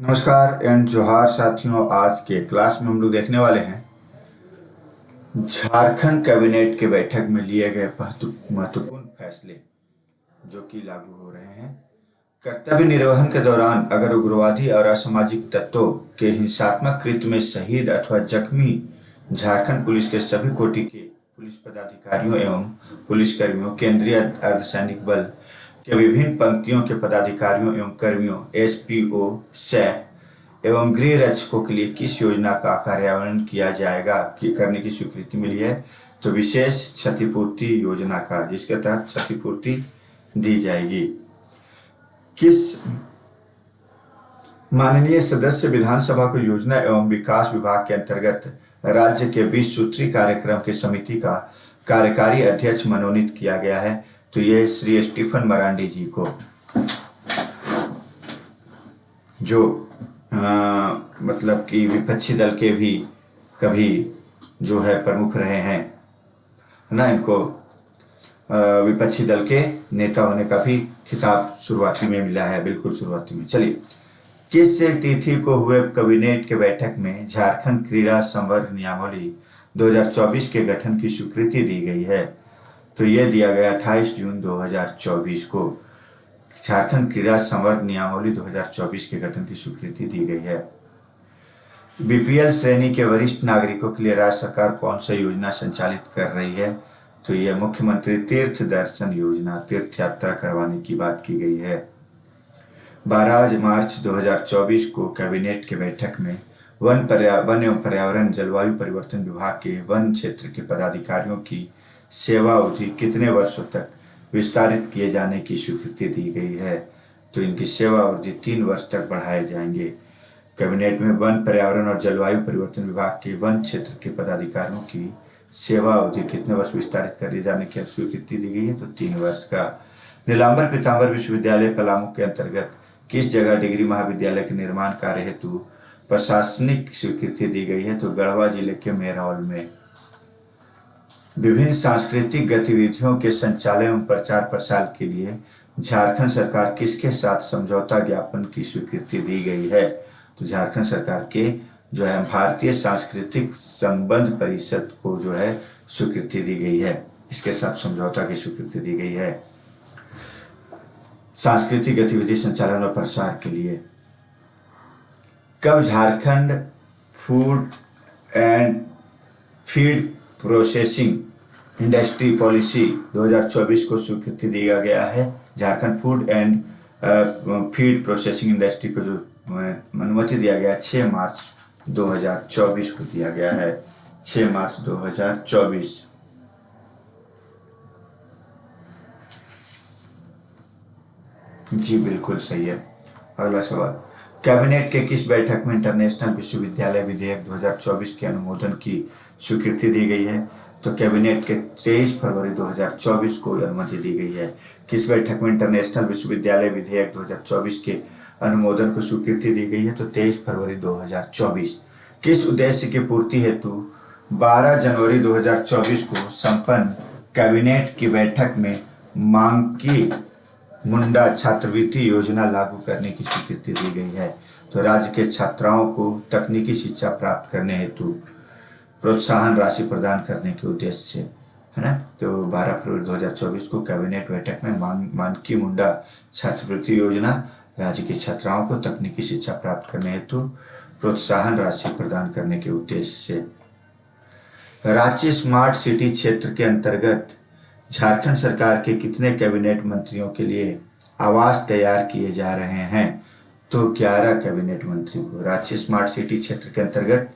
नमस्कार एंड जोहार साथियों। आज के क्लास में हम लोग देखने वाले हैं झारखंड कैबिनेट के बैठक में लिए गए महत्वपूर्ण फैसले जो कि लागू हो रहे हैं। कर्तव्य निर्वहन के दौरान अगर उग्रवादी और असामाजिक तत्वों के हिंसात्मक कृत्य में शहीद अथवा जख्मी झारखंड पुलिस के सभी कोटि के पुलिस पदाधिकारियों एवं पुलिसकर्मियों, केंद्रीय अर्धसैनिक बल के विभिन्न पंक्तियों के पदाधिकारियों एवं कर्मियों, एसपीओ, सैप एवं गृह रक्षकों के लिए किस योजना का कार्यान्वयन किया जाएगा कि करने की स्वीकृति मिली है, तो विशेष क्षतिपूर्ति योजना का, जिसके तहत क्षतिपूर्ति दी जाएगी। किस माननीय सदस्य विधानसभा को योजना एवं विकास विभाग के अंतर्गत राज्य के 20 सूत्री कार्यक्रम की समिति का कार्यकारी अध्यक्ष मनोनीत किया गया है, तो ये श्री स्टीफन मरांडी जी को, जो मतलब कि विपक्षी दल के भी कभी जो है प्रमुख रहे हैं ना, इनको विपक्षी दल के नेता होने का भी खिताब शुरुआती में मिला है, बिल्कुल शुरुआती में। चलिए, किस तिथि को हुए कैबिनेट के बैठक में झारखंड क्रीड़ा संवर्ग नियमावली 2024 के गठन की स्वीकृति दी गई है, तो यह दिया गया 28 जून 2024 को झारखंड क्रीड़ा संवर्ग नियमावली 2024 के गठन की स्वीकृति दी गई है। बीपीएल श्रेणी के वरिष्ठ नागरिकों के लिए राज्य सरकार कौन सा योजना संचालित कर रही है, तो यह मुख्यमंत्री तीर्थ दर्शन योजना, तीर्थ यात्रा करवाने की बात की गई है। 12 मार्च 2024 को कैबिनेट के बैठक में वन एवं पर्यावरण जलवायु परिवर्तन विभाग के वन क्षेत्र के पदाधिकारियों की सेवा अवधि कितने वर्षों तक विस्तारित किए जाने की स्वीकृति दी गई है, तो इनकी सेवा अवधि 3 वर्ष तक बढ़ाए जाएंगे। कैबिनेट में वन, पर्यावरण और जलवायु परिवर्तन विभाग के वन क्षेत्र के पदाधिकारियों की सेवा अवधि कितने वर्ष विस्तारित करे जाने की स्वीकृति दी गई है, तो 3 वर्ष का। नीलांबर पीतांबर विश्वविद्यालय पलामू के अंतर्गत किस जगह डिग्री महाविद्यालय के निर्माण कार्य हेतु प्रशासनिक स्वीकृति दी गई है, तो गढ़वा जिले के मेरौल में। विभिन्न सांस्कृतिक गतिविधियों के संचालन एवं प्रचार प्रसार के लिए झारखंड सरकार किसके साथ समझौता ज्ञापन की स्वीकृति दी गई है, तो झारखंड सरकार के जो है भारतीय सांस्कृतिक संबंध परिषद को जो है स्वीकृति दी गई है, इसके साथ समझौता की स्वीकृति दी गई है सांस्कृतिक गतिविधि संचालन और प्रसार के लिए। कब Jharkhand food and feed processing industry policy 2024 को स्वीकृति दिया गया है। Jharkhand food and feed processing industry को जो अनुमति दिया गया 6 मार्च 2024 को दिया गया है, 6 मार्च 2024। जी बिल्कुल सही है। अगला सवाल, कैबिनेट के किस बैठक में इंटरनेशनल विश्वविद्यालय विधेयक 2024 के अनुमोदन की स्वीकृति दी गई है, तो कैबिनेट के 23 फरवरी 2024 को अनुमति दी गई है। किस बैठक में इंटरनेशनल विश्वविद्यालय विधेयक 2024 के अनुमोदन को स्वीकृति दी गई है, तो 23 फरवरी 2024। किस उद्देश्य की पूर्ति हेतु 12 जनवरी 2024 को संपन्न कैबिनेट की बैठक में मांकी मुंडा छात्रवृत्ति योजना लागू करने की स्वीकृति दी गई है, तो राज्य के छात्राओं को तकनीकी शिक्षा प्राप्त करने हेतु प्रोत्साहन राशि प्रदान करने के उद्देश्य से, है ना। तो 12 फरवरी 2024 को कैबिनेट बैठक में मांकी मुंडा छात्रवृत्ति योजना राज्य की छात्राओं को तकनीकी शिक्षा प्राप्त करने हेतु प्रोत्साहन राशि प्रदान करने के उद्देश्य से। रांची स्मार्ट सिटी क्षेत्र के अंतर्गत झारखंड सरकार के कितने कैबिनेट मंत्रियों के लिए आवास तैयार किए जा रहे हैं, तो 11 कैबिनेट मंत्री को। रांची स्मार्ट सिटी क्षेत्र के अंतर्गत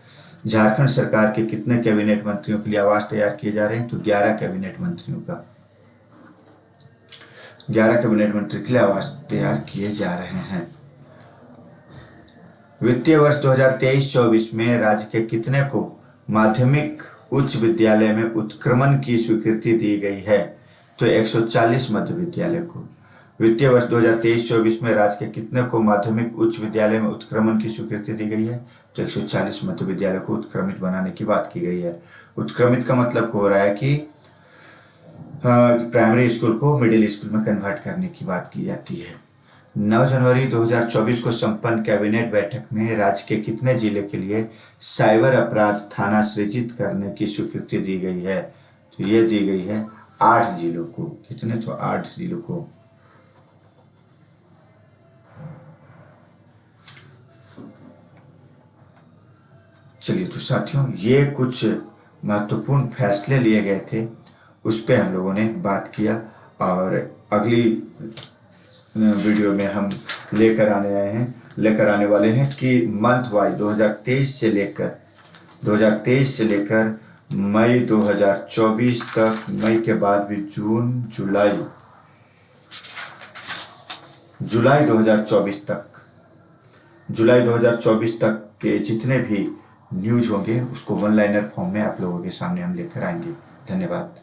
झारखंड सरकार के कितने कैबिनेट मंत्रियों के लिए आवास तैयार किए जा रहे हैं, तो 11 कैबिनेट मंत्रियों का, 11 कैबिनेट मंत्री के लिए आवास तैयार किए जा रहे हैं। वित्तीय वर्ष 2023-24 में राज्य के कितने को माध्यमिक उच्च विद्यालय में उत्क्रमण की स्वीकृति दी गई है, तो 140 मध्य विद्यालय को। वित्तीय वर्ष 2023-24 में राज्य के कितने को माध्यमिक उच्च विद्यालय में उत्क्रमण की स्वीकृति दी गई है, तो 140 मध्य विद्यालय को उत्क्रमित बनाने की बात की गई है। उत्क्रमित का मतलब हो रहा है कि प्राइमरी स्कूल को मिडिल स्कूल में कन्वर्ट करने की बात की जाती है। 9 जनवरी 2024 को संपन्न कैबिनेट बैठक में राज्य के कितने जिले के लिए साइबर अपराध थाना सृजित करने की स्वीकृति दी गई है? तो ये दी गई है 8 जिलों को। कितने? तो 8 जिलों को। चलिए तो साथियों, ये कुछ महत्वपूर्ण फैसले लिए गए थे, उस पर हम लोगों ने बात किया। और अगली वीडियो में हम लेकर आने वाले हैं कि मंथ वाइज 2023 से लेकर मई 2024 तक, मई के बाद भी जून, जुलाई 2024 तक के जितने भी न्यूज होंगे उसको वन लाइनर फॉर्म में आप लोगों के सामने हम लेकर आएंगे। धन्यवाद।